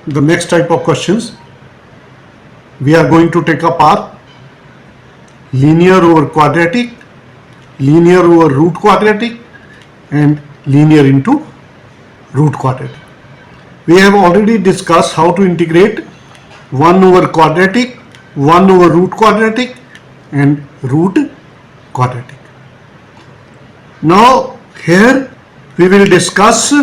the next type of questions. We are going to take up our linear over quadratic, linear over root quadratic, and linear into root quadratic. We have already discussed how to integrate 1 over quadratic, 1 over root quadratic, and root quadratic. Now here we will discuss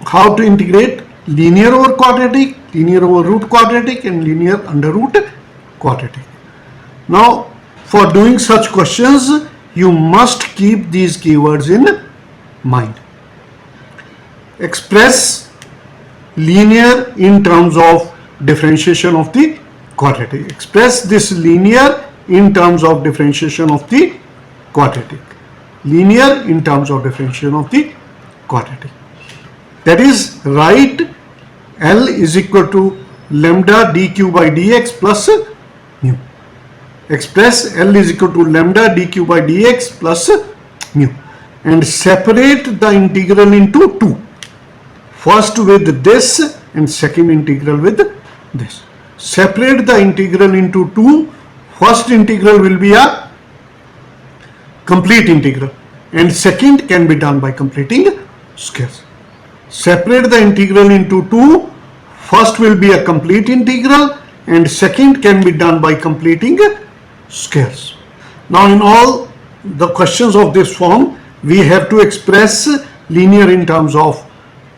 how to integrate linear over quadratic, linear over root quadratic, and linear under root quadratic. Now for doing such questions, you must keep these keywords in mind. Express linear in terms of differentiation of the quadratic. Express this linear in terms of differentiation of the quadratic. Linear in terms of differentiation of the quadratic. That is, write L is equal to lambda dq by dx plus mu. Express L is equal to lambda dq by dx plus mu, and separate the integral into two. First with this and second integral with this. Separate the integral into two. First integral will be a complete integral, and second can be done by completing squares. Separate the integral into two. First will be a complete integral, and second can be done by completing squares. Now in all the questions of this form, we have to express linear in terms of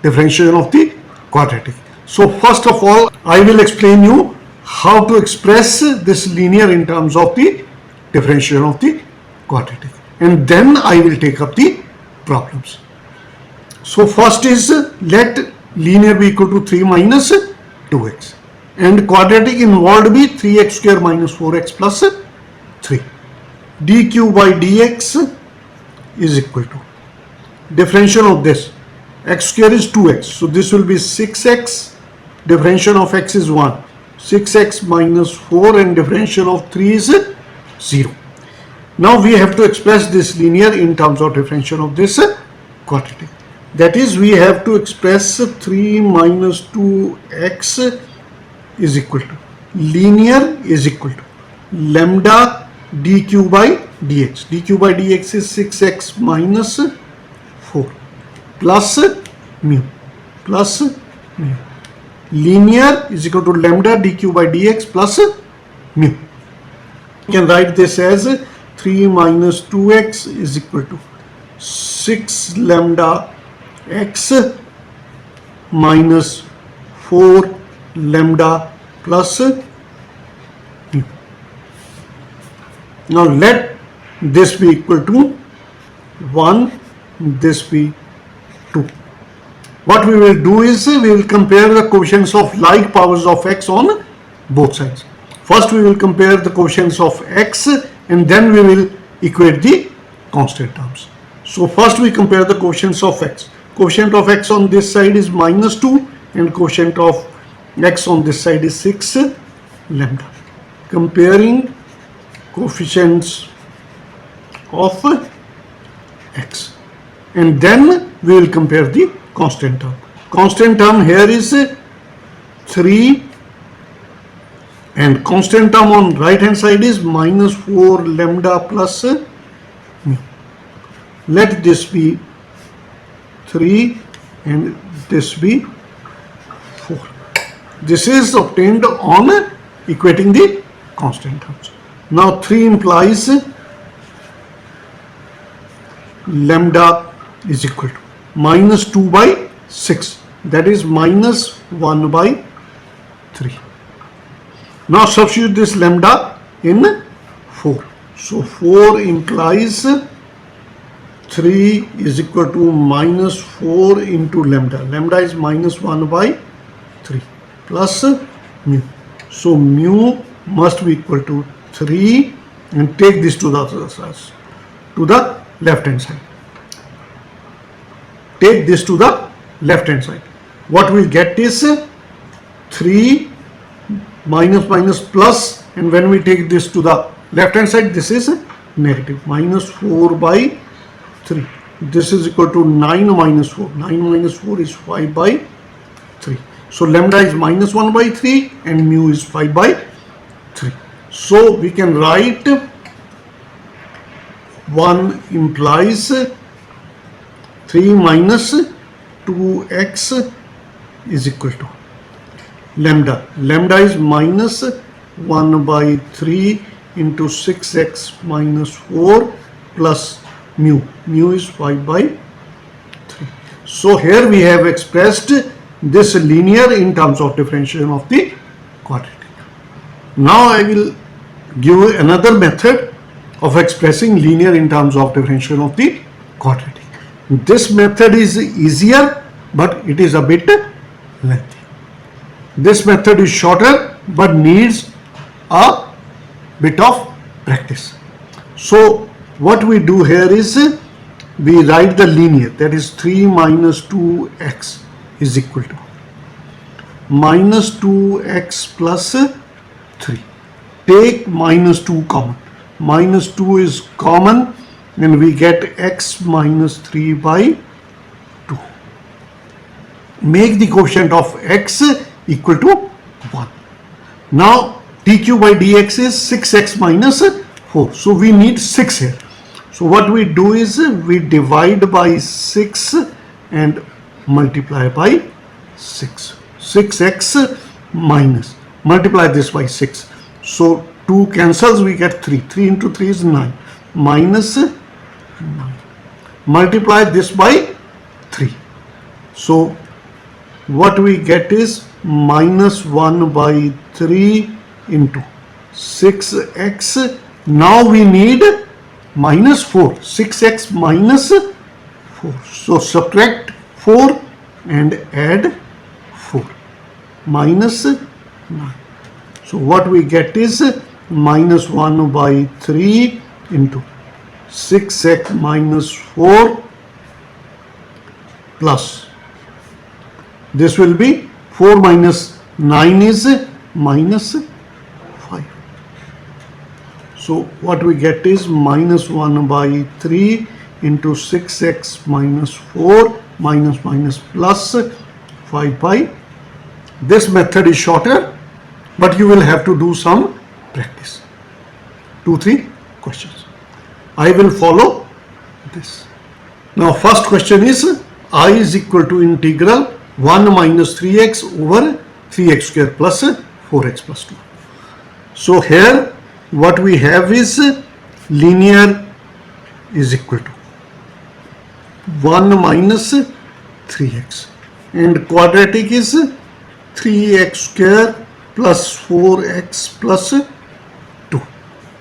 differentiation of the quadratic. So first of all, I will explain you how to express this linear in terms of the differentiation of the quadratic, and then I will take up the problems. So first is, let linear be equal to 3 minus 2x, and quadratic involved be 3x square minus 4x plus 3. dq by dx is equal to differential of this. X square is 2x, so this will be 6x. Differential of x is 1. 6x minus 4, and differential of 3 is 0. Now we have to express this linear in terms of differential of this quadratic. That is, we have to express 3 minus 2x is equal to linear is equal to lambda dq by dx. dq by dx is 6x minus 4 plus mu plus mu. Linear is equal to lambda dq by dx plus mu. You can write this as 3 minus 2x is equal to 6 lambda x minus 4 lambda plus mu. Now let this be equal to 1, this be 2. What we will do is, we will compare the coefficients of like powers of x on both sides. First we will compare the coefficients of x, and then we will equate the constant terms. So first we compare the coefficients of x. Coefficient of x on this side is minus 2, and coefficient of x on this side is 6 lambda. Comparing coefficients of x, and then we will compare the constant term. Constant term here is 3, and constant term on right hand side is minus 4 lambda plus mu. Let this be 3 and this be 4. This is obtained on equating the constant terms. Now 3 implies lambda is equal to minus 2 by 6, that is minus 1 by 3. Now substitute this lambda in 4. So 4 implies 3 is equal to minus 4 into lambda. Lambda is minus 1 by 3 plus mu. So mu must be equal to 3, and take this to the other side, to the left hand side. Take this to the left hand side. What we get is 3 minus minus plus, and when we take this to the left hand side, this is negative, minus 4 by 3. This is equal to 9 minus 4. 9 minus 4 is 5 by 3. So lambda is minus 1 by 3 and mu is 5 by 3. So we can write 1 implies 3 minus 2x is equal to lambda. Lambda is minus 1 by 3 into 6x minus 4 plus mu. Mu is 5 by 3. So here we have expressed this linear in terms of differentiation of the quadratic. Now I will give you another method of expressing linear in terms of differentiation of the quadratic. This method is easier, but it is a bit lengthy. This method is shorter but needs a bit of practice. So what we do here is we write the linear, that is 3 minus 2x is equal to minus 2x plus 3. Take minus 2 common. Minus 2 is common and we get x minus 3 by 2. Make the quotient of x equal to 1. Now dq by dx is 6x minus 4. So we need 6 here. So what we do is we divide by 6 and multiply by 6. 6x minus, multiply this by 6. So 2 cancels, we get 3. 3 into 3 is 9. Minus 9. Multiply this by 3. So what we get is minus 1 by 3 into 6x. Now we need minus 4. 6x minus 4. So subtract 4 and add 4. Minus 9. So what we get is minus 1 by 3 into 6x minus 4 plus, this will be 4 minus 9 is minus 5. So what we get is minus 1 by 3 into 6x minus 4 minus plus 5 by. This method is shorter, but you will have to do some practice. 2-3 questions. I will follow this. Now first question is I is equal to integral 1 minus 3x over 3x square plus 4x plus 2. So here what we have is linear is equal to 1 minus 3x and quadratic is 3x square plus 4x plus 2,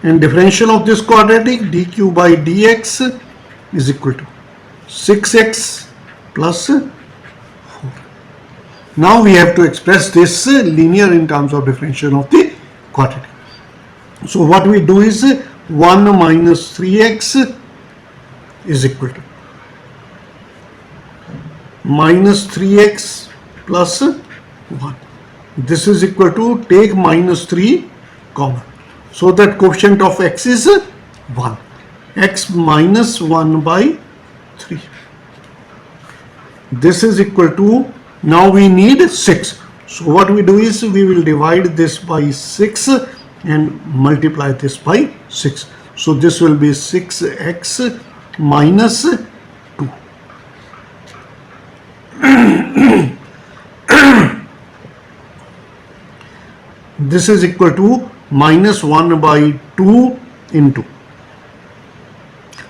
and differential of this quadratic dq by dx is equal to 6x plus 4. Now we have to express this linear in terms of differential of the quadratic. So what we do is 1 minus 3x is equal to minus 3x plus 1. This is equal to, take minus 3 common. So that quotient of x is 1. X minus 1 by 3. This is equal to, now we need 6. So what we do is we will divide this by 6 and multiply this by 6. So this will be 6x minus 2. This is equal to minus 1 by 2 into.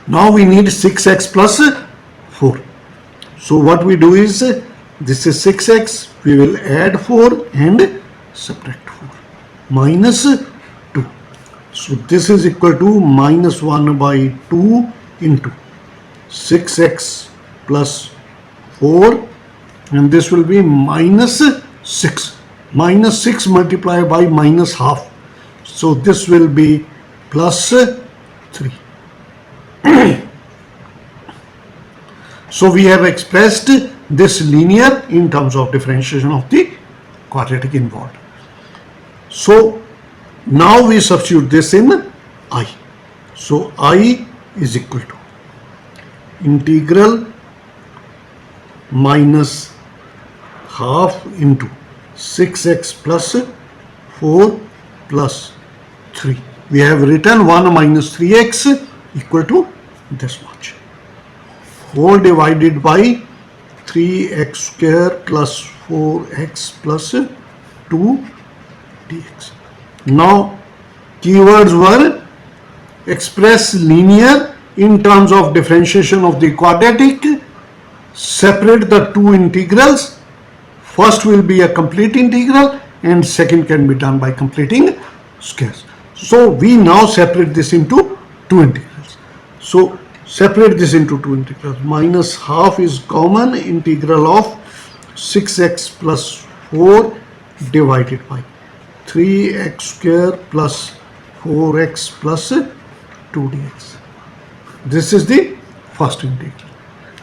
Now we need 6x plus 4. So what we do is, this is 6x, we will add 4 and subtract 4. Minus 2. So this is equal to minus 1 by 2 into 6x plus 4, and this will be minus 6. Minus 6 multiplied by minus half. So this will be plus 3. So we have expressed this linear in terms of differentiation of the quadratic involved. So now we substitute this in I. So I is equal to integral minus half into 6x plus 4 plus 3. We have written 1 minus 3x equal to this much. Whole divided by 3x square plus 4x plus 2 dx. Now keywords were express linear in terms of differentiation of the quadratic, separate the two integrals. First will be a complete integral and second can be done by completing squares. So we now separate this into two integrals. So separate this into two integrals. Minus half is common, integral of 6x plus 4 divided by 3x square plus 4x plus 2 dx. This is the first integral.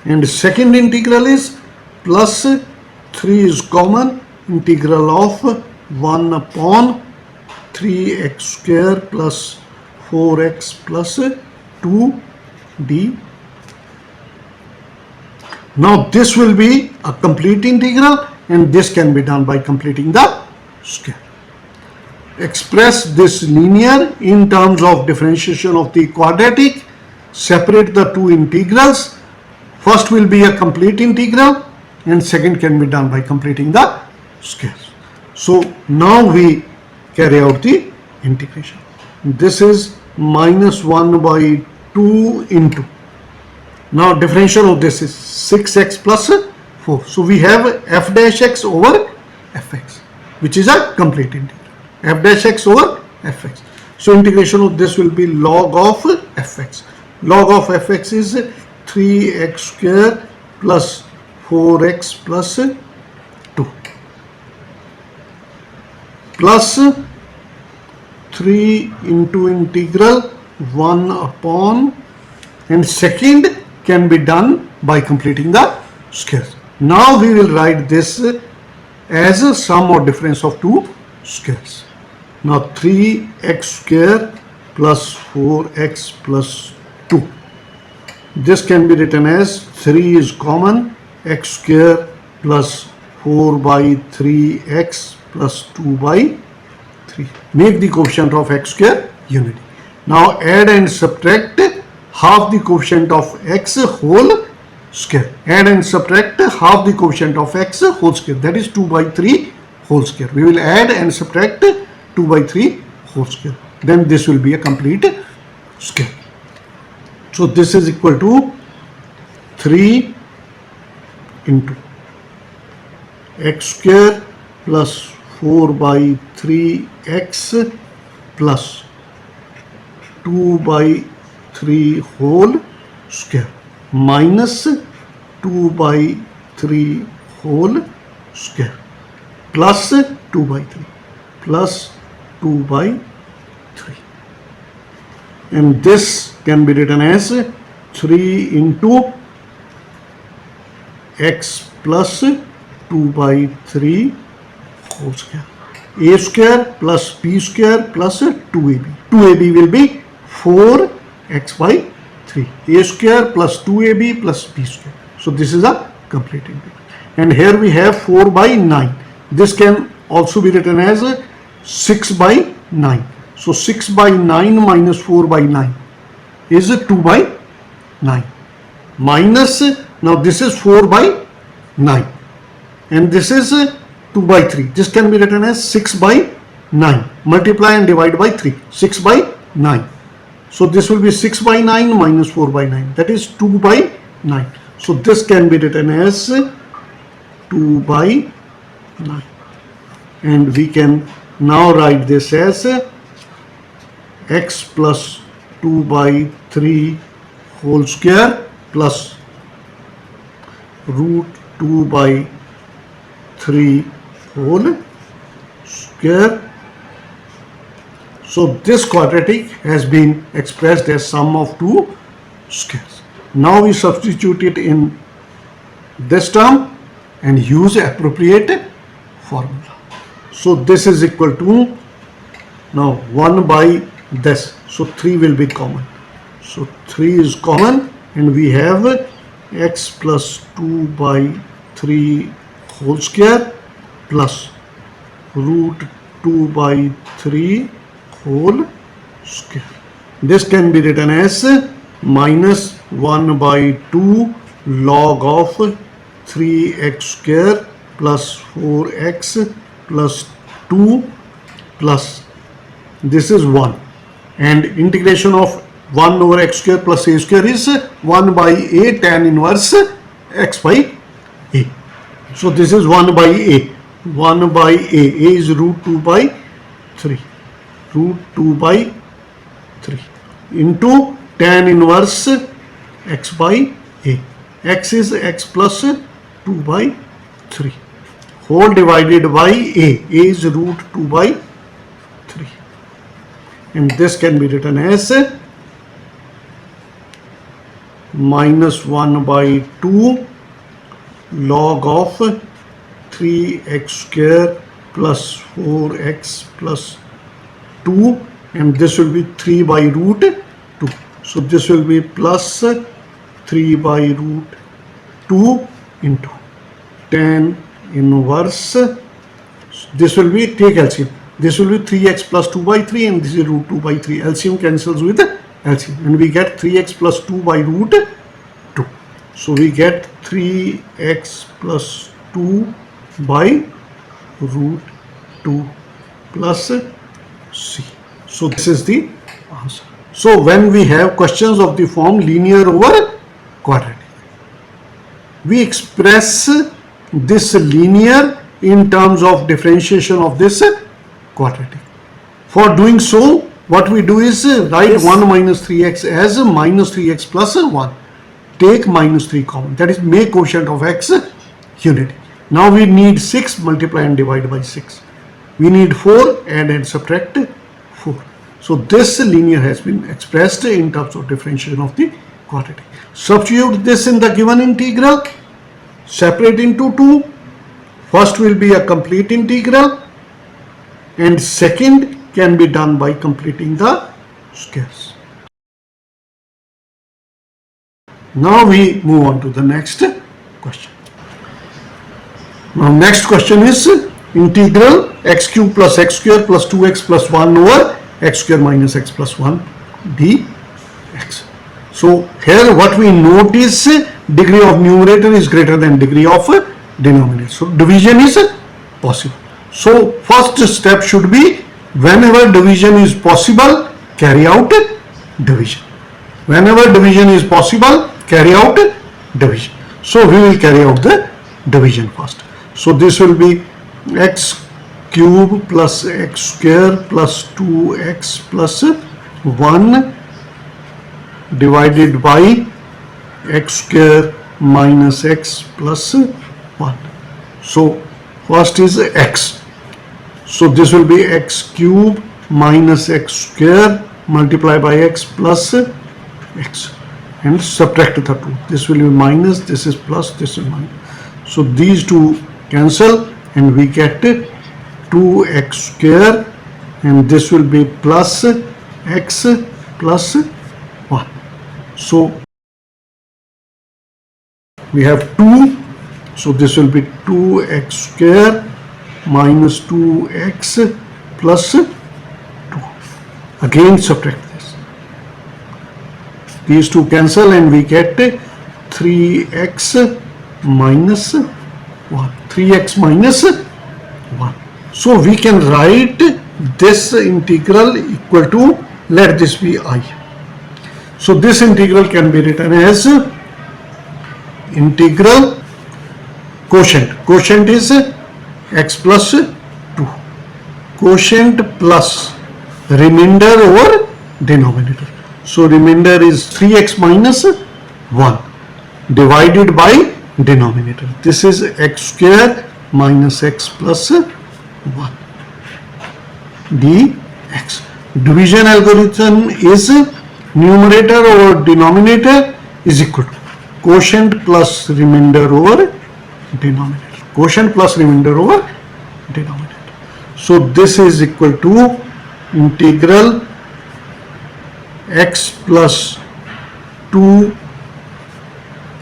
And second integral is plus 3 is common, integral of 1 upon 3x square plus 4x plus 2 d. Now this will be a complete integral and this can be done by completing the square. Express this linear in terms of differentiation of the quadratic, separate the two integrals. First will be a complete integral and second can be done by completing the squares. So now we carry out the integration. This is minus 1 by 2 into. Now differential of this is 6x plus 4. So we have f dash x over fx, which is a complete integral. F dash x over fx. So integration of this will be log of fx. Log of fx is 3x square plus 4x plus 2 plus 3 into integral 1 upon, and second can be done by completing the squares. Now we will write this as a sum or difference of two squares. Now 3x square plus 4x plus 2. This can be written as 3 is common, x square plus 4 by 3x plus 2 by 3. Make the coefficient of x square unity. Now add and subtract half the coefficient of x whole square. Add and subtract half the coefficient of x whole square. That is 2 by 3 whole square. We will add and subtract 2 by 3 whole square. Then this will be a complete square. So this is equal to 3 into x square plus 4 by 3x plus 2 by 3 whole square minus 2 by 3 whole square plus 2 by 3 plus 2 by 3. And this can be written as 3 into x plus 2 by 3 whole square. A square plus b square plus 2ab. 2ab will be 4x by 3. A square plus 2ab plus b square. So this is a complete integral. And here we have 4 by 9. This can also be written as 6 by 9. So 6 by 9 minus 4 by 9 is 2 by 9. Minus, now this is 4 by 9. And this is 2 by 3. This can be written as 6 by 9. Multiply and divide by 3. 6 by 9. So this will be 6 by 9 minus 4 by 9. That is 2 by 9. So this can be written as 2 by 9. And we can now write this as x plus 2 by 3 whole square plus root 2 by 3 whole square. So this quadratic has been expressed as sum of two squares. Now we substitute it in this term and use appropriate formula. So this is equal to, now 1 by this, so 3 will be common. So 3 is common and we have x plus 2 by 3 whole square plus root 2 by 3 whole square. This can be written as minus 1 by 2 log of 3x square plus 4x plus 2 plus this is 1, and integration of 1 over x square plus a square is 1 by a tan inverse x by a. So this is 1 by a. 1 by a is root 2 by 3. Root 2 by 3 into tan inverse x by a. X is x plus 2 by 3 whole divided by a. A is root 2 by 3. And this can be written as minus 1 by 2 log of 3x square plus 4x plus 2, and this will be 3 by root 2. So this will be plus 3 by root 2 into tan inverse. This will be, take LCM. This will be 3x plus 2 by 3 and this is root 2 by 3. LCM cancels with LCM and we get 3x plus 2 by root 2. So we get 3x plus 2 by root 2 plus c. So this is the answer. So when we have questions of the form linear over quadratic, we express this linear in terms of differentiation of this quadratic. For doing so, what we do is write 1 minus 3x as minus 3x plus 1. Take minus 3 common, that is make quotient of x unity. Now we need 6, multiply and divide by 6. We need 4, add and subtract 4. So this linear has been expressed in terms of differentiation of the quadratic. Substitute this in the given integral, separate into 2. First will be a complete integral and second can be done by completing the squares. Now we move on to the next question. Now next question is integral x cube plus x square plus 2x plus 1 over x square minus x plus 1 dx. So here what we note is degree of numerator is greater than degree of denominator. So division is possible. So first step should be, whenever division is possible, carry out division. Whenever division is possible, carry out division. So we will carry out the division first. So this will be x cube plus x square plus 2x plus 1 divided by x square minus x plus 1. So first is x. So this will be x cube minus x square multiplied by x plus x and subtract the 2. This will be minus, this is plus, this is minus. So these two cancel and we get 2x square and this will be plus x plus 1. So we have 2. So this will be 2x square minus 2x plus 2. Again subtract this. These two cancel and we get 3x minus 1. 3x minus 1. So we can write this integral equal to, let this be I. So this integral can be written as integral quotient. Quotient is x plus 2. Quotient plus remainder over denominator. So remainder is 3x minus 1 divided by denominator. This is x square minus x plus 1 dx. Division algorithm is numerator over denominator is equal to quotient plus remainder over denominator. Quotient plus remainder over denominator. So this is equal to integral x plus 2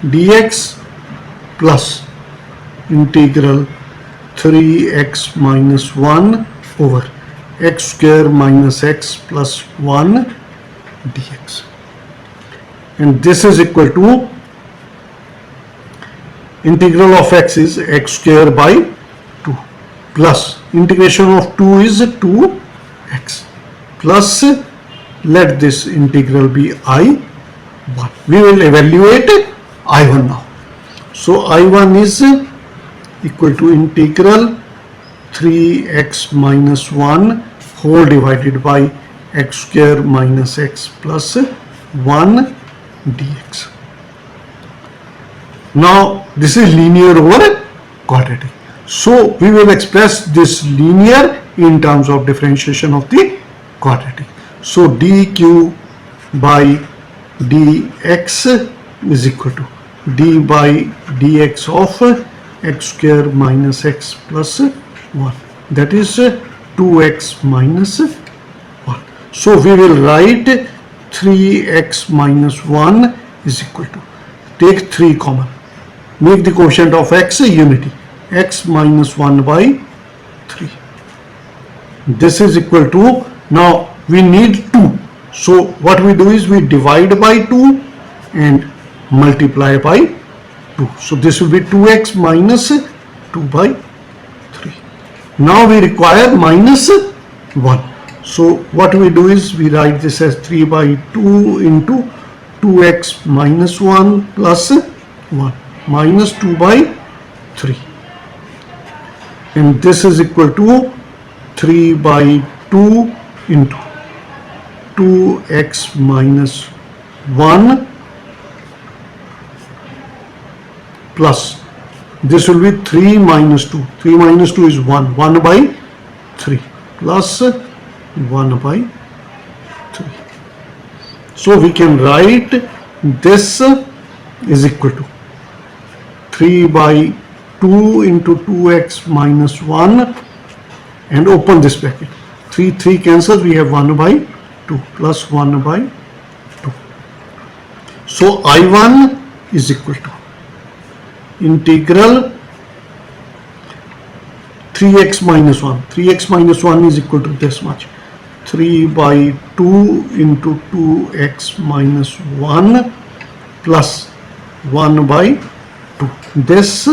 dx plus integral 3x minus 1 over x square minus x plus 1 dx, and this is equal to integral of x is x square by 2 plus integration of 2 is 2x plus, let this integral be I1. We will evaluate I1 now. So I1 is equal to integral 3x minus 1 whole divided by x square minus x plus 1 dx. Now this is linear over quadratic. So we will express this linear in terms of differentiation of the quadratic. So dq by dx is equal to d by dx of x square minus x plus 1, that is 2x minus 1. So we will write 3x minus 1 is equal to, take 3 common, make the quotient of x a unity, x minus 1 by 3. This is equal to, now we need 2. So what we do is we divide by 2 and multiply by 2. So this will be 2x minus 2 by 3. Now we require minus 1. So what we do is we write this as 3 by 2 into 2x minus 1 plus 1 minus 2 by 3. And this is equal to 3 by 2 into 2x minus 1 plus, this will be 3 minus 2. 3 minus 2 is 1. 1 by 3 plus 1 by 3. So we can write this is equal to 3 by 2 into 2x minus 1 and open this bracket. 3 cancels, we have 1 by 2 plus 1 by 2. So I1 is equal to integral 3x minus 1. 3x minus 1 is equal to this much. 3 by 2 into 2x minus 1 plus 1 by 2. This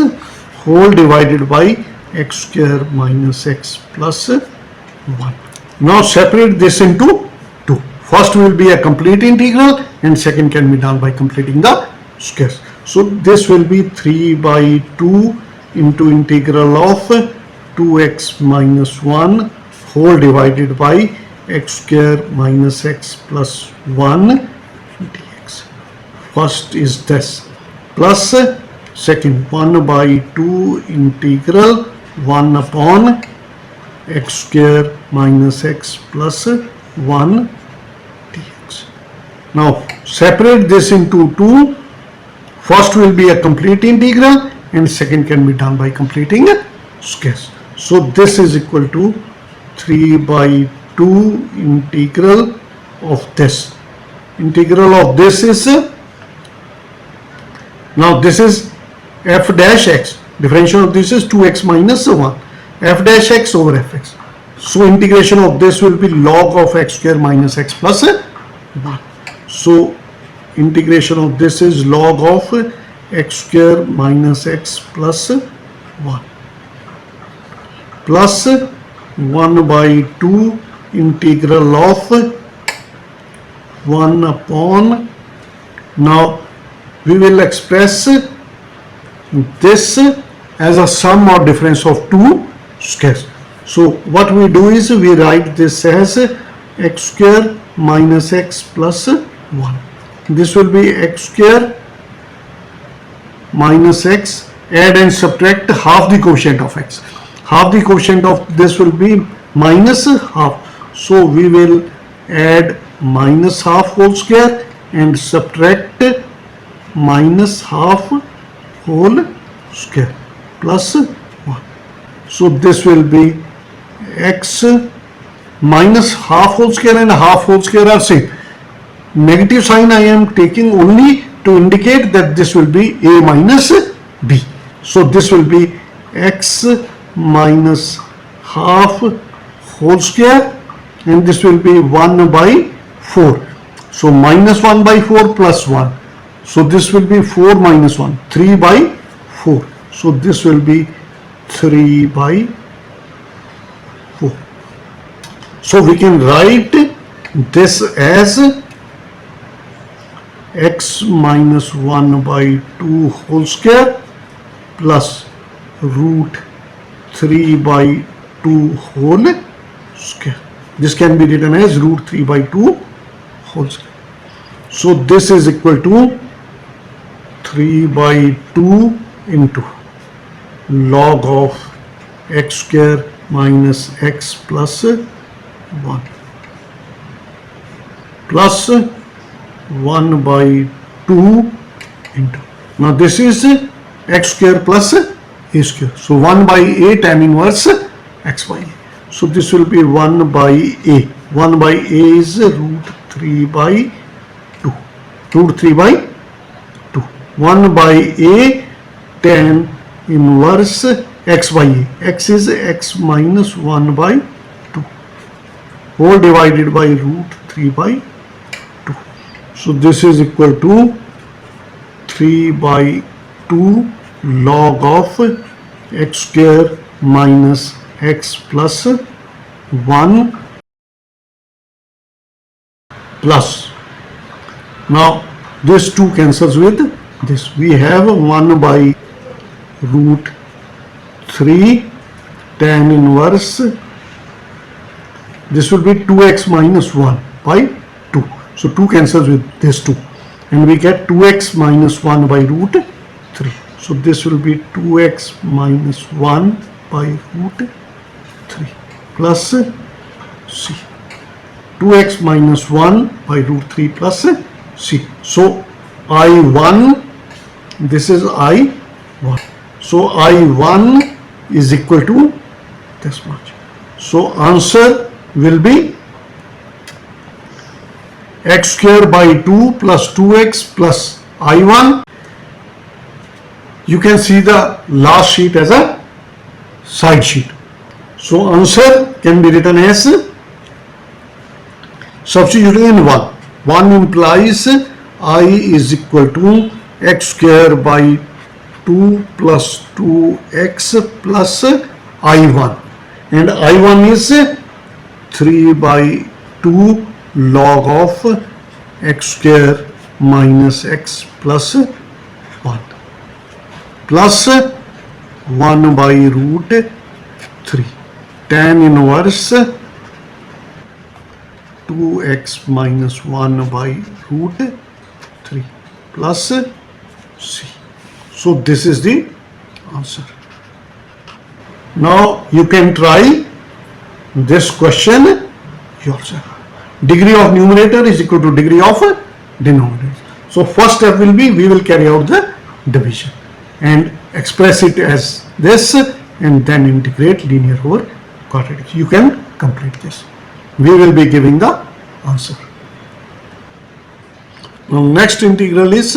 whole divided by x square minus x plus 1. Now separate this into 2. First will be a complete integral and second can be done by completing the squares. So this will be 3 by 2 into integral of 2x minus 1 whole divided by x square minus x plus 1 dx. First is this plus second 1 by 2 integral 1 upon x square minus x plus 1 dx. Now separate this into 2. First will be a complete integral and second can be done by completing squares. So this is equal to 3 by 2 integral of this. Integral of this is, now this is f dash x. Differential of this is 2x minus 1. F dash x over fx. So integration of this will be log of x square minus x plus 1. So integration of this is log of x square minus x plus 1 plus 1 by 2 integral of 1 upon, now we will express this as a sum or difference of two squares. So what we do is we write this as x square minus x plus 1. This will be x square minus x, add and subtract half the quotient of x. Half the quotient of this will be minus half. So we will add minus half whole square and subtract minus half whole square plus 1. So this will be x minus half whole square and half whole square are same. Negative sign I am taking only to indicate that this will be a minus b. So this will be x minus half whole square, and this will be 1 by 4. So minus 1 by 4 plus 1. So this will be 4 minus 1, 3 by 4. So this will be 3 by 4. So we can write this as x minus 1 by 2 whole square plus root 3 by 2 whole square. This can be written as root 3 by 2 whole square. So this is equal to 3 by 2 into log of x square minus x plus 1 plus 1 by 2 into, now this is x square plus a square. So 1 by a tan inverse x by a. So this will be 1 by a. 1 by a is root 3 by 2. Root 3 by 2. 1 by a tan inverse x by a. X is x minus 1 by 2. Whole divided by root 3 by 2. So this is equal to 3 by 2 log of x square minus x plus 1 plus, now this 2 cancels with this. We have 1 by root 3 tan inverse, this will be 2x minus 1 by 2. So 2 cancels with this 2 and we get 2x minus 1 by root 3. So this will be 2x minus 1 by root 3 plus c. 2x minus 1 by root 3 plus c. So I1, this is I1. So I1 is equal to this much. So answer will be x square by 2 plus 2x plus I1. You can see the last sheet as a side sheet. So answer can be written as, substituting in 1. 1 implies I is equal to x square by 2 plus 2x plus I1. And I1 is 3 by 2 log of x square minus x plus 1 plus 1 by root 3 tan inverse 2x minus 1 by root 3 plus c. So this is the answer. Now you can try this question yourself. Degree of numerator is equal to degree of denominator. So first step will be, we will carry out the division and express it as this and then integrate linear over quadratic. You can complete this. We will be giving the answer. Now next integral is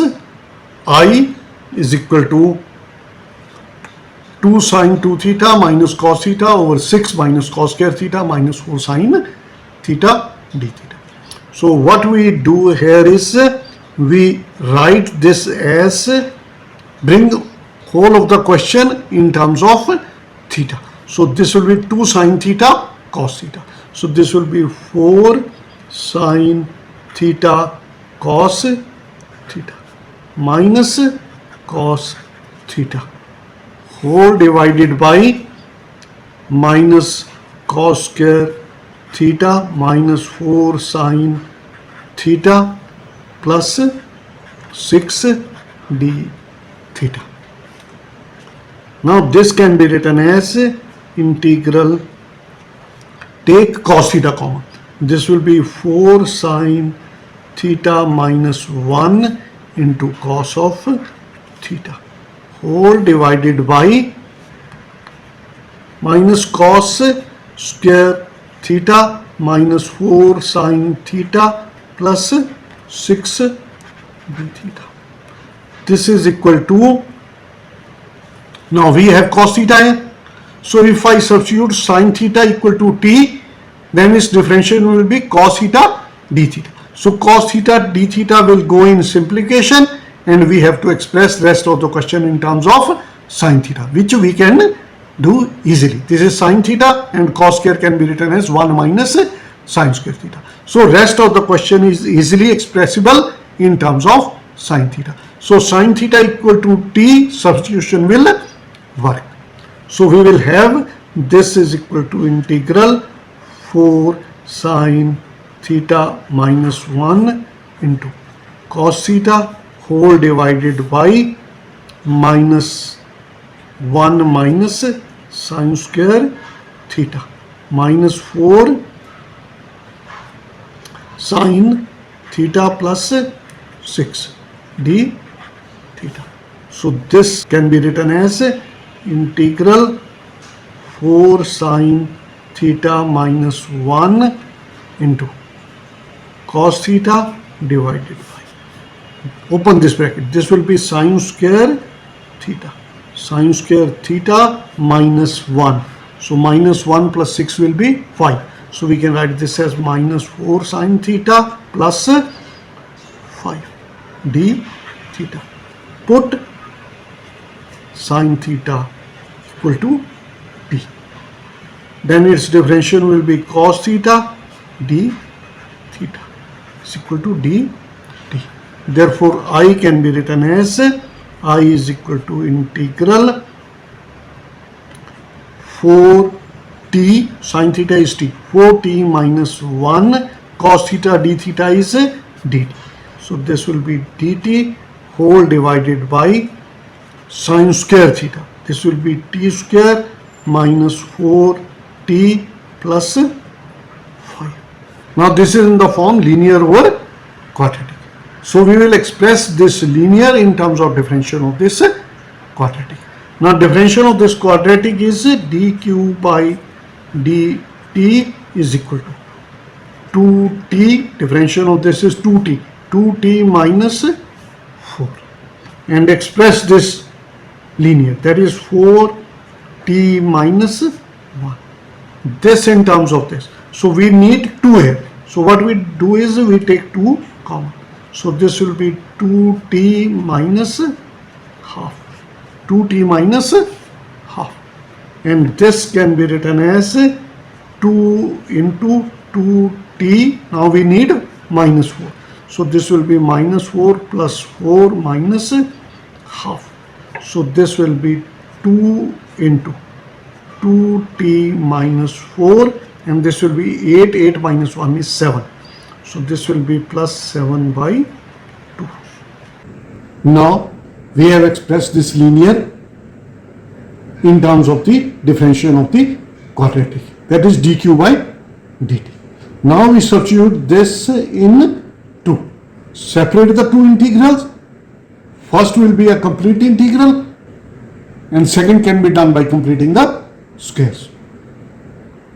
I is equal to 2 sine 2 theta minus cos theta over 6 minus cos square theta minus 4 sine theta d theta. So what we do here is we write this as, bring whole of the question in terms of theta. So this will be 2 sine theta cos theta. So this will be 4 sine theta cos theta minus cos theta whole divided by minus cos square theta minus 4 sine theta plus 6 d theta. Now this can be written as integral, take cos theta common. This will be 4 sine theta minus 1 into cos of theta whole divided by minus cos square theta minus 4 sine theta plus 6 d theta. This is equal to, now we have cos theta here, So if I substitute sine theta equal to t, then its differentiation will be cos theta d theta. So cos theta d theta will go in simplification, and we have to express rest of the question in terms of sine theta, which we can do easily. This is sine theta, and cos square can be written as 1 minus sine square theta. So rest of the question is easily expressible in terms of sine theta. So sine theta equal to t, substitution will work. So we will have this is equal to integral 4 sine theta minus 1 into cos theta whole divided by minus 1 minus sine square theta minus 4 sine theta plus 6 d theta. So this can be written as integral 4 sine theta minus 1 into cos theta divided by, open this bracket, this will be sine square theta minus 1. So minus 1 plus 6 will be 5. So we can write this as minus 4 sine theta plus 5 d theta. Put sine theta equal to t. Then its differentiation will be cos theta d theta is equal to d t. Therefore I can be written as I is equal to integral 4t, sine theta is t, 4t minus 1 cos theta d theta is dt. So this will be dt whole divided by sine square theta. This will be t square minus 4t plus 5. Now this is in the form linear over quadratic. So we will express this linear in terms of differential of this quadratic. Now differential of this quadratic is dq by dt is equal to 2t, differential of this is 2t minus 4, and express this linear, that is 4t minus 1, this in terms of this. So we need 2 here. So what we do is we take 2 common. So this will be 2t minus half, 2t minus half, and this can be written as 2 into 2t. Now we need minus 4. So this will be minus 4 plus 4 minus half. So this will be 2 into 2t minus 4, and this will be 8. 8 minus 1 is 7. So this will be plus 7 by 2. Now we have expressed this linear in terms of the differentiation of the quadratic, that is dq by dt. Now we substitute this in 2. Separate the two integrals. First will be a complete integral, and second can be done by completing the squares.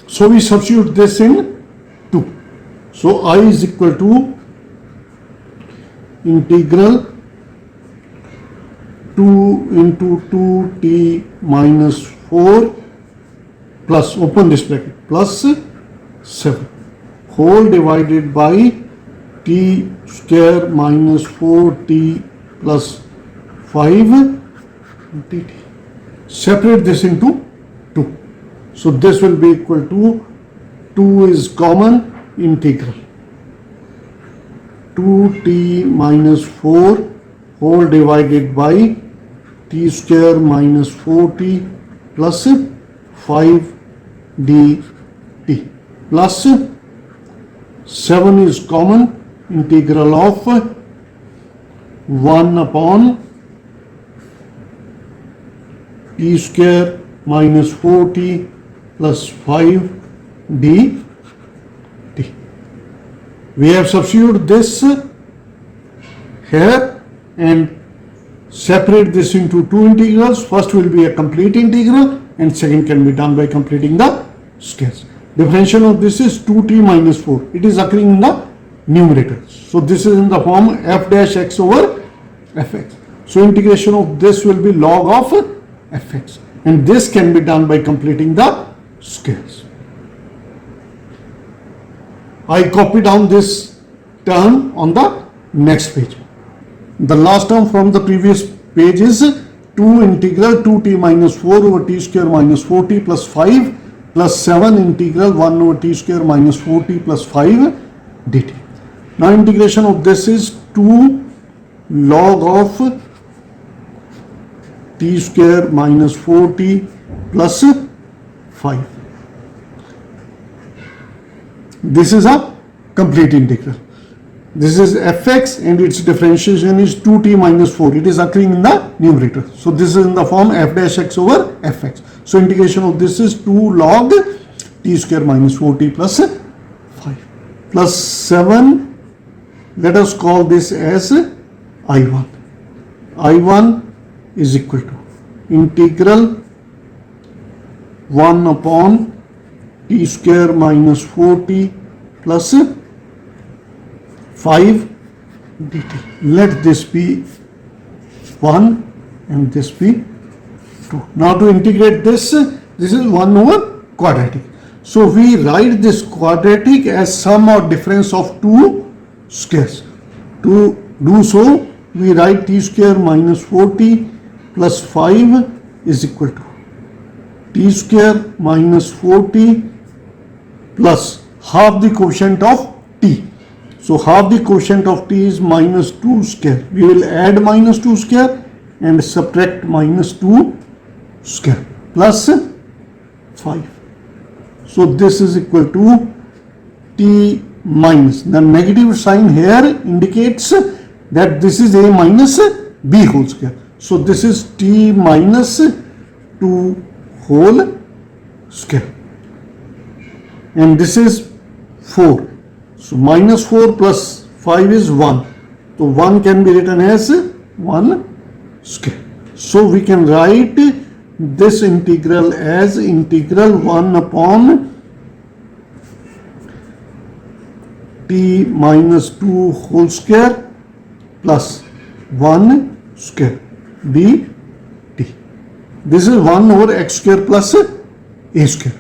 So we substitute this in 2. So I is equal to integral 2 into 2t minus 4 plus, open this bracket, plus 7 whole divided by t square minus 4t plus 5 dt. Separate this into 2. So this will be equal to 2 is common, integral 2t minus 4 whole divided by t square minus 4t plus 5 dt plus 7 is common, integral of 1 upon t square minus 4t plus 5 dt. We have substituted this here and separate this into two integrals. First will be a complete integral, and second can be done by completing the squares. Differential of this is 2t minus 4. It is occurring in the numerator. So this is in the form f dash x over fx. So integration of this will be log of fx. and this can be done by completing the squares. I copy down this term on the next page. The last term from the previous page is 2 integral 2t minus 4 over t square minus 4t plus 5 plus 7 integral 1 over t square minus 4t plus 5 dt. Now integration of this is 2 log of t square minus 4t plus 5. This is a complete integral. This is fx and its differentiation is 2t minus 4. It is occurring in the numerator. So this is in the form f dash x over fx. So integration of this is 2 log t square minus 4t plus 5 plus 7. Let us call this as I1. I1 is equal to integral 1 upon t square minus 4t plus 5 dt. Let this be 1 and this be 2. Now to integrate this is 1 over quadratic. So we write this quadratic as sum or difference of two squares. To do so, we write t square minus 4t plus 5 is equal to t square minus 4t plus half the quotient of t. So half the quotient of t is minus 2 square. We will add minus 2 square and subtract minus 2 square plus 5. So this is equal to t minus. The negative sign here indicates that this is a minus b whole square. So this is t minus 2 whole square. And this is 4. So minus 4 plus 5 is 1. So 1 can be written as 1 square. So we can write this integral as integral 1 upon t minus 2 whole square plus 1 square dt. This is 1 over x square plus a square.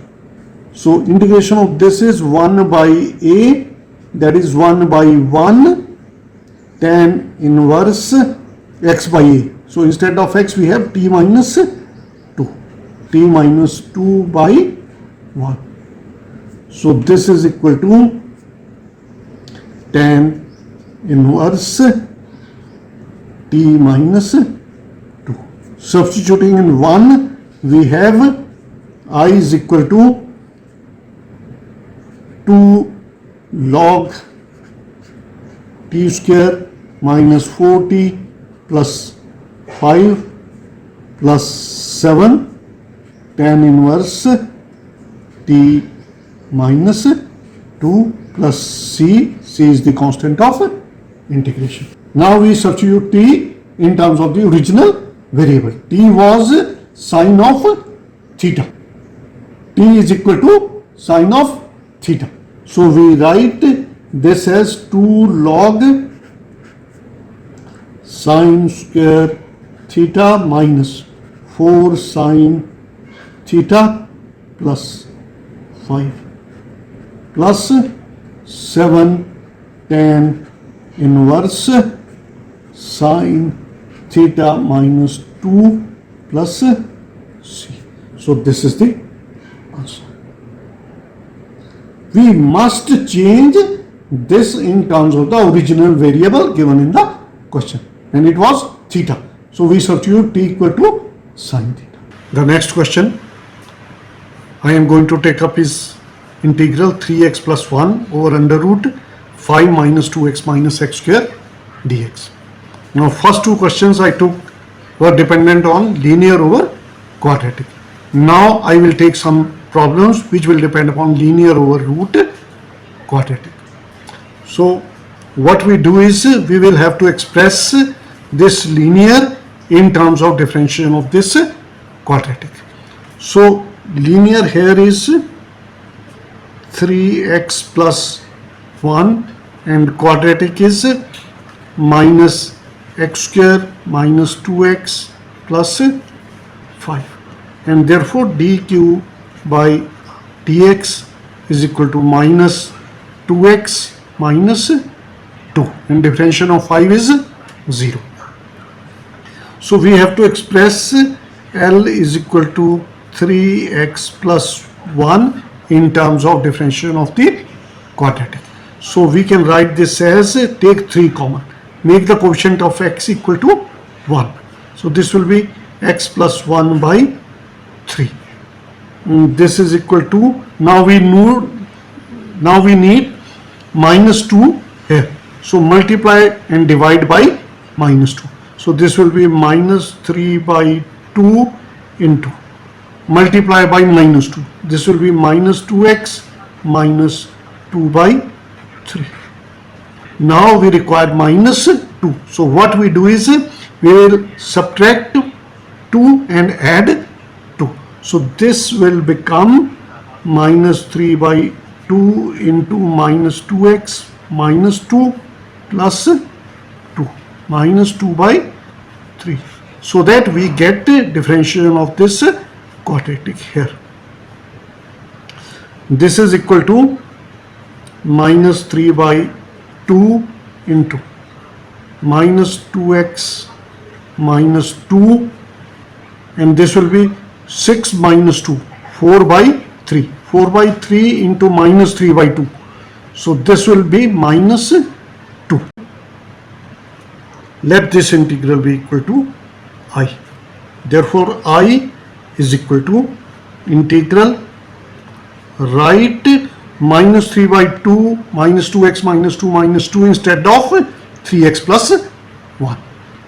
So integration of this is 1 by a, that is 1 by 1 tan inverse x by a. So instead of x we have t minus 2. T minus 2 by 1. So this is equal to tan inverse t minus 2. Substituting in 1, we have I is equal to 2 log t square minus 4t plus 5 plus 7 tan inverse t minus 2 plus c. C is the constant of integration. Now we substitute t in terms of the original variable. T was sine of theta. T is equal to sine of theta. So we write this as 2 log sine square theta minus 4 sine theta plus 5 plus 7 tan inverse sine theta minus 2 plus c. So this is the answer. We must change this in terms of the original variable given in the question, and it was theta. So we substitute t equal to sine theta. The next question I am going to take up is integral 3x plus 1 over under root 5 minus 2x minus x square dx. Now first two questions I took were dependent on linear over quadratic. Now I will take some problems which will depend upon linear over root quadratic. So what we do is we will have to express this linear in terms of differentiation of this quadratic. So linear here is 3x plus 1 and quadratic is minus x square minus 2x plus 5. and therefore dq by dx is equal to minus 2x minus 2, and differentiation of 5 is 0. So we have to express L is equal to 3x plus 1 in terms of differentiation of the quadratic. So we can write this as take 3 common, make the coefficient of x equal to 1. So this will be x plus 1 by 3. This is equal to, now we need minus 2 here. So multiply and divide by minus 2. So this will be minus 3 by 2 into, multiply by minus 2. This will be minus 2x minus 2 by 3. Now we require minus 2. So what we do is we will subtract 2 and add 2. So this will become minus 3 by 2 into minus 2x minus 2 plus 2 minus 2 by 3. So that we get the differentiation of this quadratic here. This is equal to minus 3 by 2 into minus 2x minus 2, and this will be 6 minus 2, 4 by 3. 4 by 3 into minus 3 by 2. So this will be minus 2. Let this integral be equal to I. Therefore I is equal to integral, write minus 3 by 2 minus 2x minus 2 minus 2 instead of 3x plus 1.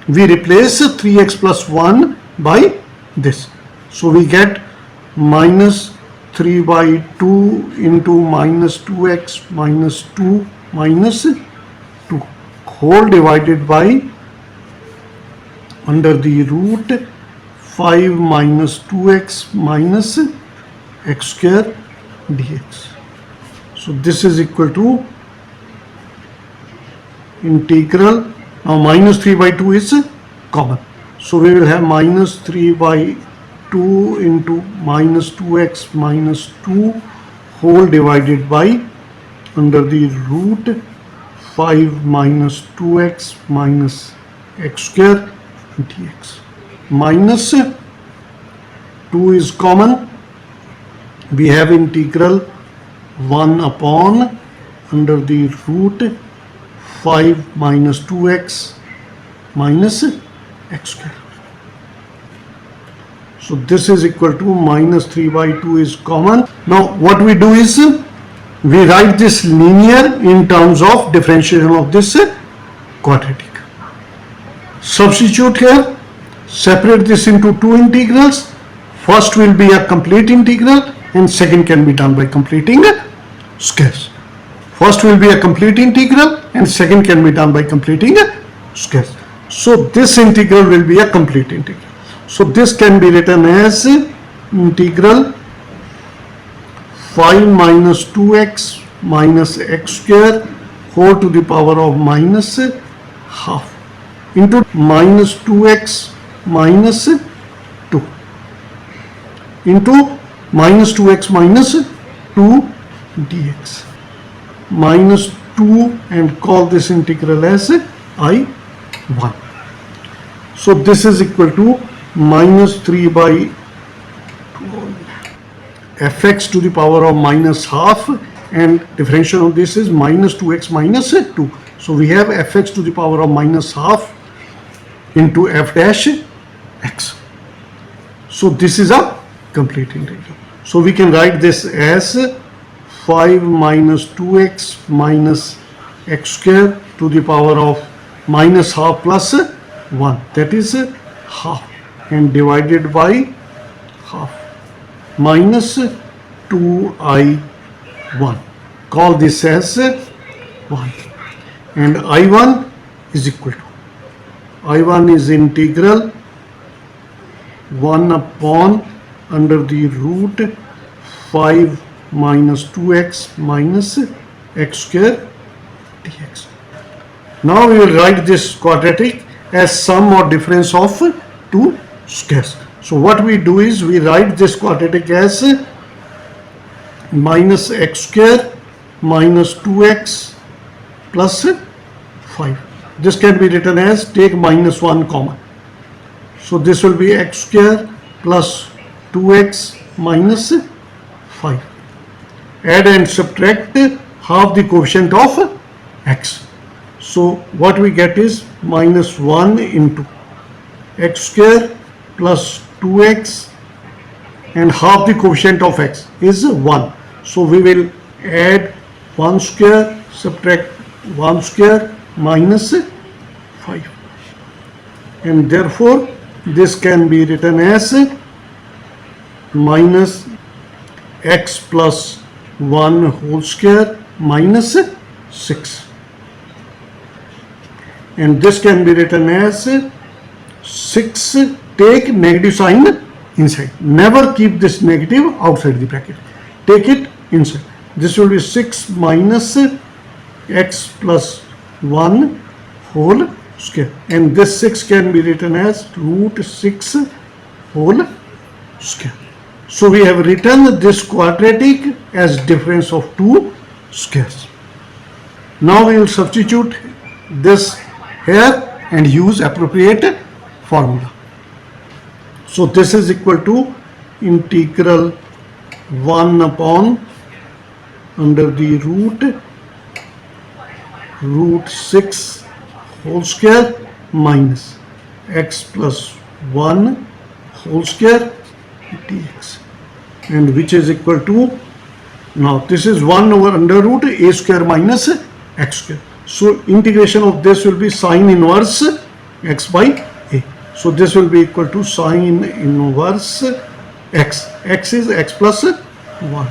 We replace 3x plus 1 by this. So we get minus 3 by 2 into minus 2x minus 2 minus 2 whole divided by under the root 5 minus 2x minus x square dx. So this is equal to integral, now minus 3 by 2 is common. So we will have minus 3 by 2 into minus 2x minus 2 whole divided by under the root 5 minus 2x minus x square dx. Minus 2 is common. We have integral 1 upon under the root 5 minus 2x minus x square. So this is equal to minus 3 by 2 is common. Now what we do is we write this linear in terms of differentiation of this quadratic. Substitute here, separate this into two integrals. First will be a complete integral and second can be done by completing squares. First will be a complete integral and second can be done by completing squares. So this integral will be a complete integral. So this can be written as integral 5 minus 2x minus x square whole to the power of minus half into minus 2x minus 2 into minus 2x minus 2 dx minus 2 and call this integral as I1. So this is equal to minus 3 by fx to the power of minus half, and differential of this is minus 2x minus 2. So we have fx to the power of minus half into f dash x. So this is a complete integral. So we can write this as 5 minus 2x minus x square to the power of minus half plus 1, that is half, and divided by half minus 2i1. Call this as 1, and I1 is equal to, I1 is integral 1 upon under the root 5 minus 2x minus x square dx. Now we will write this quadratic as sum or difference of two squares. So what we do is we write this quadratic as minus x square minus 2x plus 5. This can be written as take minus 1 common. So this will be x square plus 2x minus 5. Add and subtract half the coefficient of x. So what we get is minus 1 into x square plus 2x and half the coefficient of x is 1. So we will add 1 square subtract 1 square minus 5, and therefore this can be written as minus x plus 1 whole square minus 6, and this can be written as 6. Take negative sign inside, never keep this negative outside the bracket, take it inside. This will be 6 minus x plus 1 whole square, and this 6 can be written as root 6 whole square. So we have written this quadratic as difference of two squares. Now we will substitute this here and use appropriate formula. So this is equal to integral 1 upon under the root 6 whole square minus x plus 1 whole square dx, and which is equal to, now this is 1 over under root a square minus x square. So integration of this will be sine inverse x by a. So this will be equal to sine inverse x. X is x plus 1.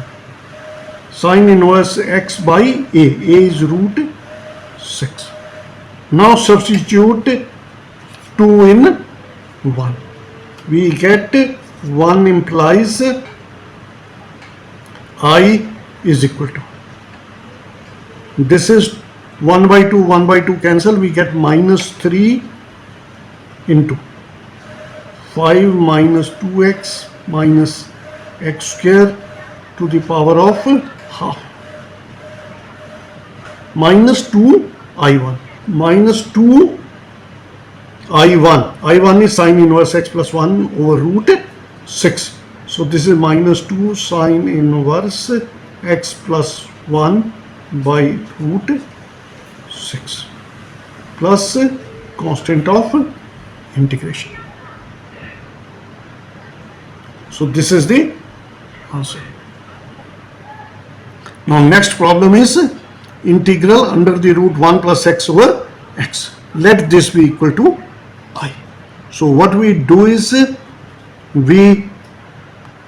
Sine inverse x by a. A is root 6. Now substitute 2 in 1. We get 1 implies I is equal to. This is 1 by 2 cancel. We get minus 3 into 5 minus 2x minus x square to the power of half minus 2 I1 minus 2 I1. I1 is sine inverse x plus 1 over root 6. So this is minus 2 sine inverse x plus 1 by root 6 plus constant of integration. So this is the answer. Now next problem is integral under the root 1 plus x over x. Let this be equal to I. So what we do is we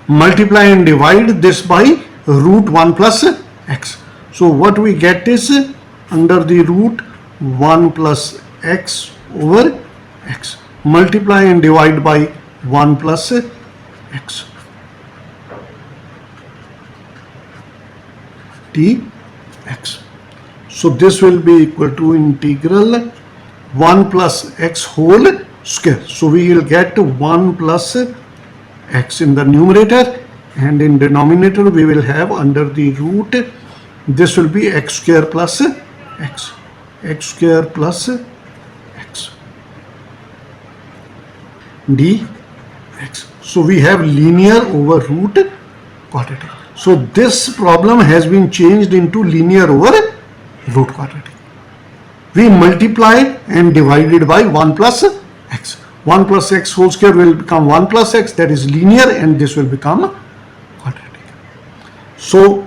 multiply and divide this by root 1 plus x. So what we get is under the root 1 plus x over x. Multiply and divide by 1 plus x dx. So this will be equal to integral 1 plus x whole square. So we will get 1 plus x in the numerator, and in denominator we will have under the root, this will be x square plus x, x square plus x dx. So we have linear over root quadratic. So this problem has been changed into linear over root quadratic. We multiply and divided by 1 plus x. 1 plus x whole square will become 1 plus x, that is linear, and this will become quadratic. So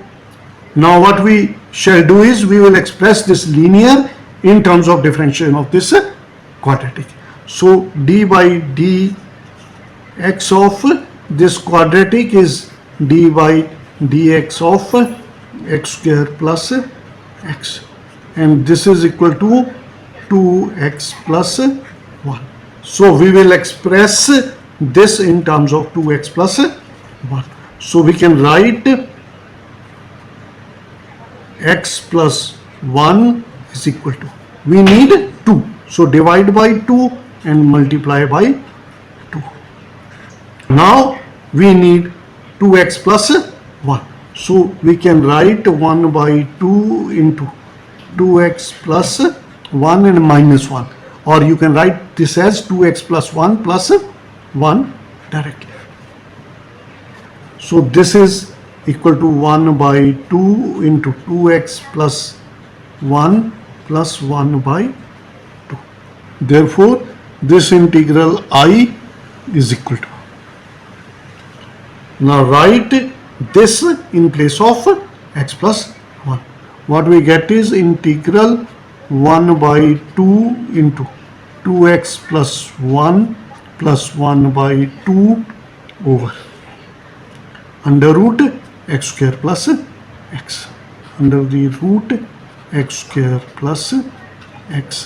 now what we shall do is we will express this linear in terms of differentiation of this quadratic. So d by dx of this quadratic is d by dx of x square plus x, and this is equal to 2x plus 1. So we will express this in terms of 2x plus 1. So we can write x plus 1 is equal to, we need 2. So divide by 2 and multiply by 2. Now we need 2x plus 1. So we can write 1 by 2 into 2x plus 1 and minus 1. Or you can write this as 2x plus 1 plus 1 directly. So this is equal to 1 by 2 into 2x plus 1 plus 1 by 2. Therefore, this integral I is equal to. Now write this in place of x plus 1. What we get is integral 1 by 2 into 2x plus 1 plus 1 by 2 over under root x square plus x, under the root x square plus x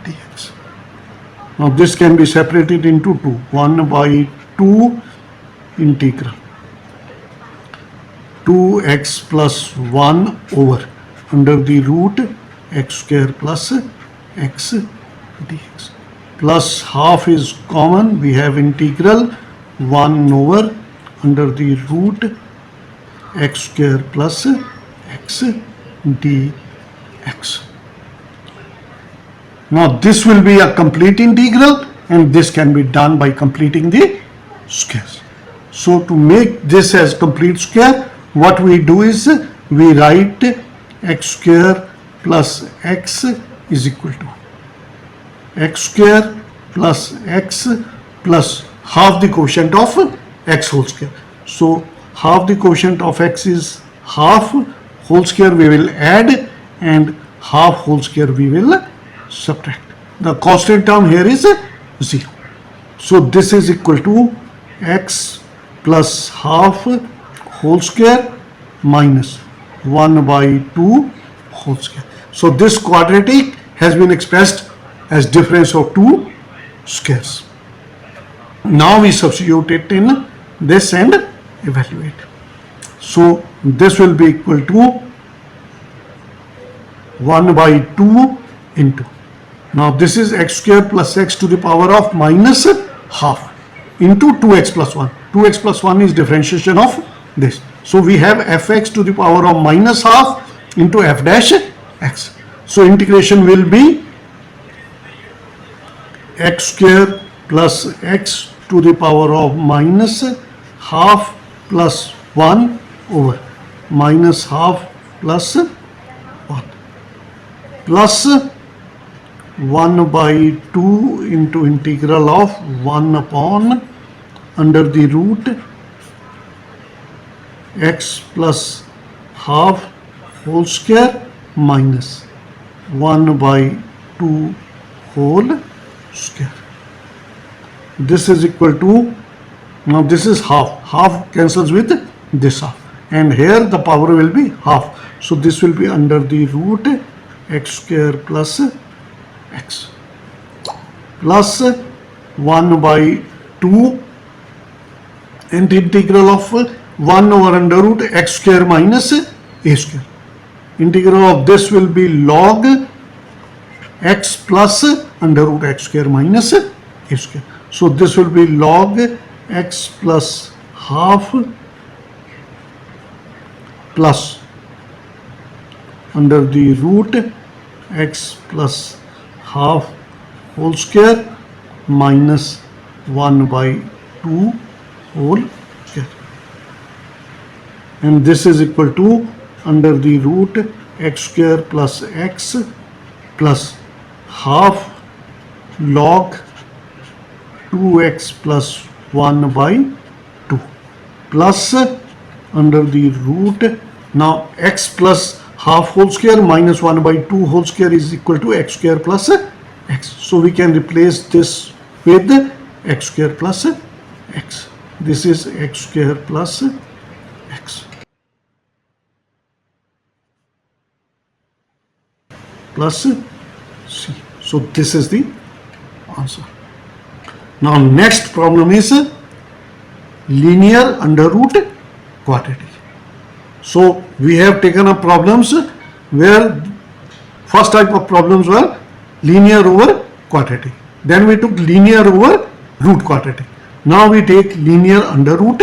dx. Now this can be separated into 2. 1 by 2 integral 2x plus 1 over under the root x square plus x dx. Plus half is common, we have integral 1 over under the root x square plus x dx. Now this will be a complete integral, and this can be done by completing the squares. So to make this as complete square, what we do is we write x square plus x is equal to x square plus x plus half the quotient of x whole square. So half the quotient of x is half, whole square we will add, and half whole square we will subtract. The constant term here is 0. So this is equal to x plus half whole square minus 1 by 2 whole square. So this quadratic has been expressed as difference of two squares. Now we substitute it in this and evaluate. So this will be equal to 1 by 2 into, now this is x square plus x to the power of minus half into 2x plus 1. 2x plus 1 is differentiation of this. So we have fx to the power of minus half into f dash x. So integration will be x square plus x to the power of minus half plus 1 over minus half plus 1 plus 1 by 2 into integral of 1 upon under the root x plus half whole square minus 1 by 2 whole square. This is equal to, now this is half cancels with this half, and here the power will be half. So this will be under the root x square plus x plus 1 by 2 and the integral of 1 over under root x square minus a square. Integral of this will be log x plus under root x square minus a square. So this will be log x plus half plus under the root x plus half whole square minus 1 by 2 whole square, and this is equal to under the root x square plus x plus half log 2x plus 1 by 2 plus under the root, now x plus half whole square minus 1 by 2 whole square is equal to x square plus x. So we can replace this with x square plus x. This is x square plus x plus c. So this is the answer. Now next problem is linear under root quadratic. So we have taken up problems where first type of problems were linear over quadratic. Then we took linear over root quadratic. Now we take linear under root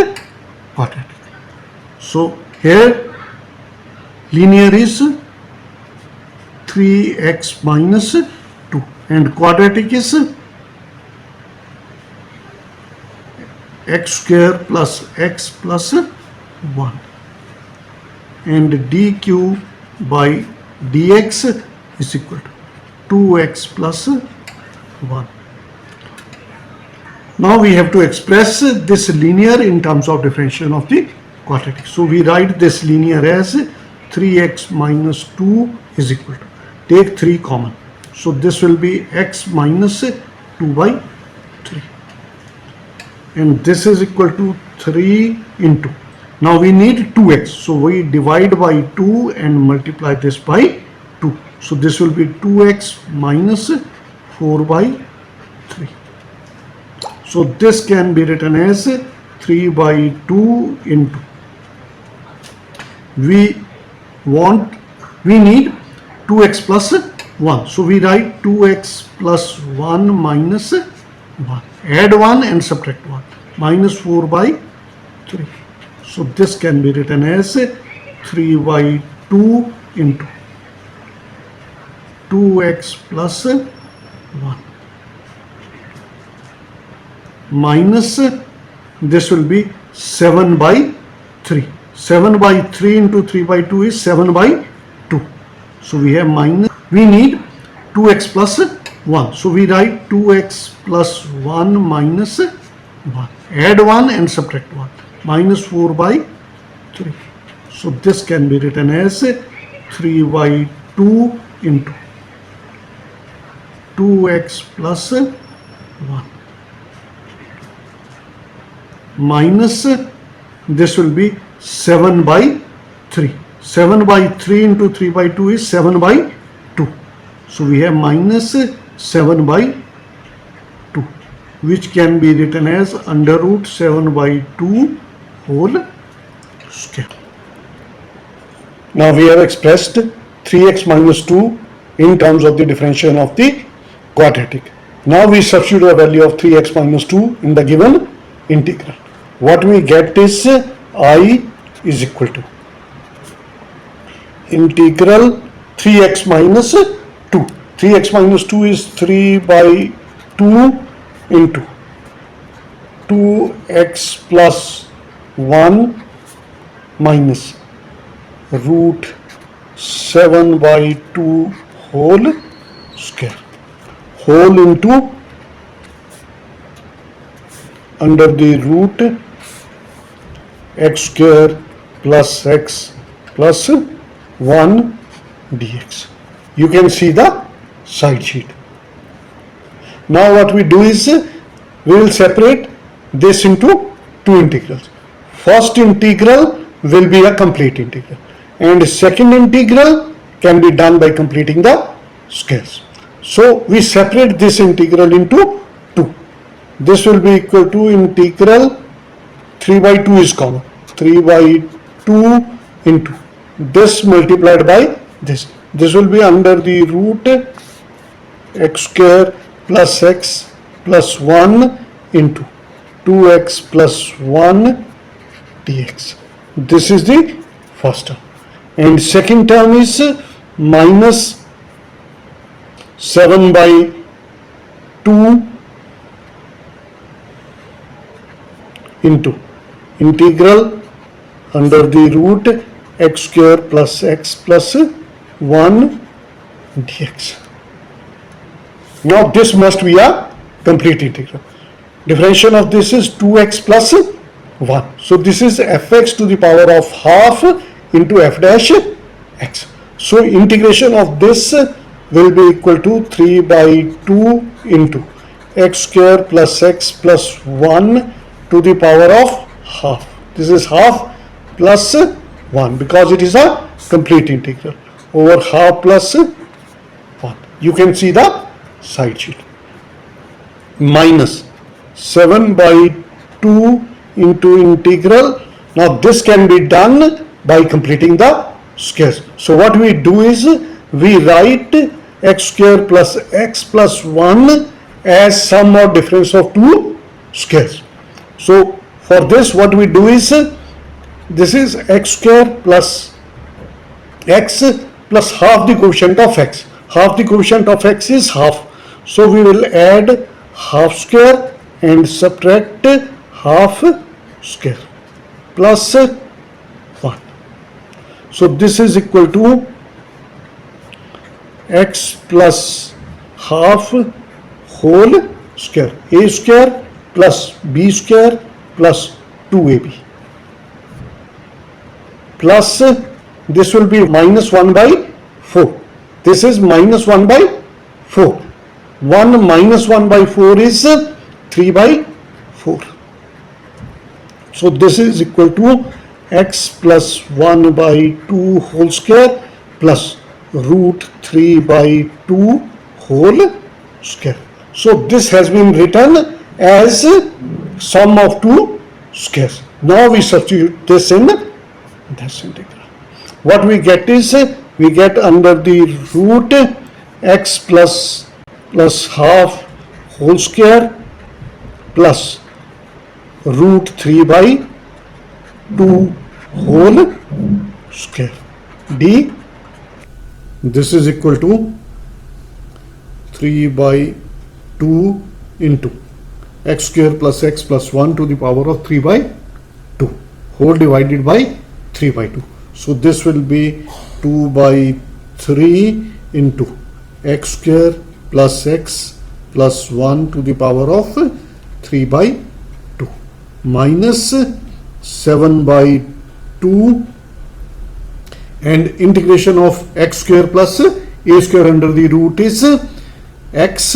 quadratic. So here linear is 3x minus 2 and quadratic is x square plus x plus 1 and dq by dx is equal to 2x plus 1. Now we have to express this linear in terms of differentiation of the quadratic. So we write this linear as 3x minus 2 is equal to, take 3 common. So this will be x minus 2 by 3. And this is equal to 3 into. Now we need 2x. So we divide by 2 and multiply this by 2. So this will be 2x minus 4 by 3. So this can be written as 3 by 2 into. We need 2x plus 1. So we write 2x plus 1 minus 1. Add 1 and subtract 1. Minus 4 by 3. So this can be written as 3 by 2 into 2x plus 1 minus this will be 7 by 3. 7 by 3 into 3 by 2 is 7 by 2. So we have minus. We need 2x plus 1. So we write 2x plus 1 minus 1. Add 1 and subtract 1. Minus 4 by 3. So this can be written as 3 by 2 into 2x plus 1 minus this will be 7 by 3. 7 by 3 into 3 by 2 is 7 by 2. So we have minus 7 by 2, which can be written as under root 7 by 2 whole square. Now we have expressed 3x minus 2 in terms of the differentiation of the quadratic. Now we substitute the value of 3x minus 2 in the given integral. What we get is I is equal to integral 3x minus 2. 3x minus 2 is 3 by 2 into 2x plus 1 minus root 7 by 2 whole square. Whole into under the root x square plus x plus 1 dx. You can see the side sheet. Now what we do is we will separate this into two integrals. First integral will be a complete integral and second integral can be done by completing the squares. So we separate this integral into two. This will be equal to integral 3 by 2 is common. 3 by 2 into this multiplied by this. This will be under the root x square plus x plus 1 into 2x plus 1 dx. This is the first term. And second term is minus 7 by 2 into integral under the root x square plus x plus 1 dx. Now this must be a complete integral. Differentiation of this is 2x plus 1. So this is fx to the power of half into f dash x. So integration of this will be equal to 3 by 2 into x square plus x plus 1 to the power of half. This is half plus 1 because it is a complete integral over half plus 1. You can see the side sheet. Minus 7 by 2 into integral. Now this can be done by completing the squares. So what we do is we write x square plus x plus 1 as sum or difference of two squares. So for this, what we do is, this is x square plus x plus half the quotient of x. Half the quotient of x is half. So we will add half square and subtract half square plus 1. So this is equal to x plus half whole square, a square plus b square plus 2ab, plus this will be minus 1 by 4. This is minus 1 by 4. 1 minus 1 by 4 is 3 by 4. So this is equal to x plus 1 by 2 whole square plus root 3 by 2 whole square. So this has been written as sum of two squares. Now we substitute this in this integral. What we get is, we get under the root x plus half whole square plus root 3 by 2 whole square d. This is equal to 3 by 2 into x square plus x plus 1 to the power of 3 by 2 whole divided by 3 by 2. So this will be 2 by 3 into x square plus x plus 1 to the power of 3 by 2 minus 7 by 2 and integration of x square plus a square under the root is x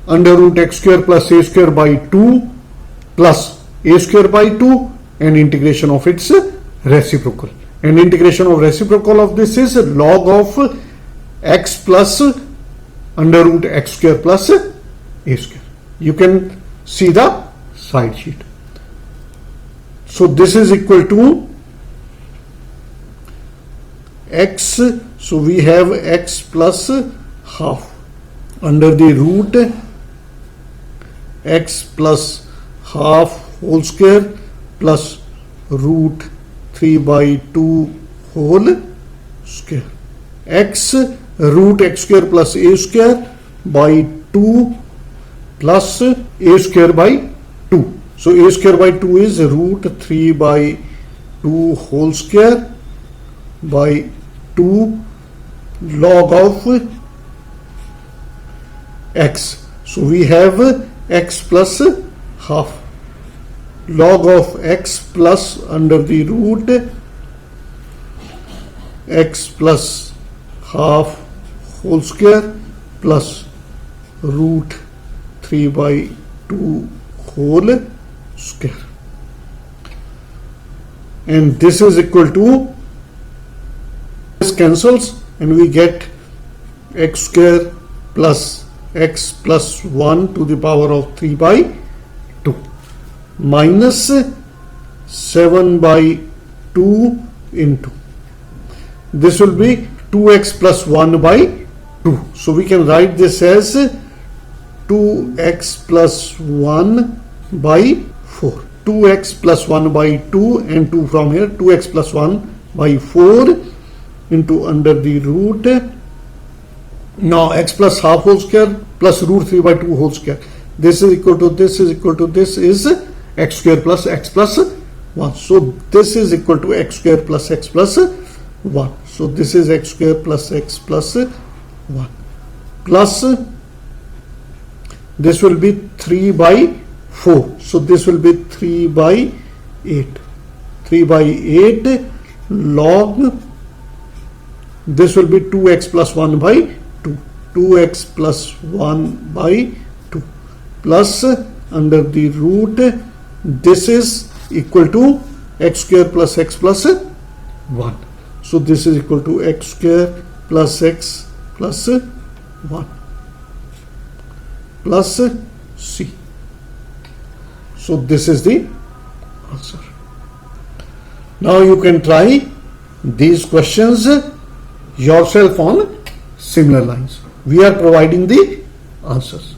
under root x square plus a square by 2 plus a square by 2 and integration of its reciprocal. And integration of reciprocal of this is log of x plus under root x square plus a square. You can see the side sheet. So this is equal to x, so we have x plus half under the root x plus half whole square plus root 3 by 2 whole square, x root x square plus a square by 2 plus a square by 2. So a square by 2 is root 3 by 2 whole square by 2 log of x. So we have x plus half log of x plus under the root x plus half whole square plus root 3 by 2 whole square, and this is equal to, this cancels and we get x square plus x plus 1 to the power of 3 by 2 minus 7 by 2 into, this will be 2x plus 1 by 2. So we can write this as 2x plus 1 by 4. 2x plus 1 by 2 and 2 from here, 2x plus 1 by 4 into under the root, now x plus half whole square plus root 3 by 2 whole square. This is equal to this is equal to this is x square plus x plus 1. So this is equal to x square plus x plus 1. So this is x square plus x plus 1 plus this will be 3 by 4. So this will be 3 by 8. 3 by 8 log, this will be 2x plus 1 by 2. 2x plus 1 by 2 plus under the root, this is equal to x square plus x plus 1. So this is equal to x square plus x plus 1 plus c. So this is the answer. Now you can try these questions yourself on similar lines. We are providing the answers.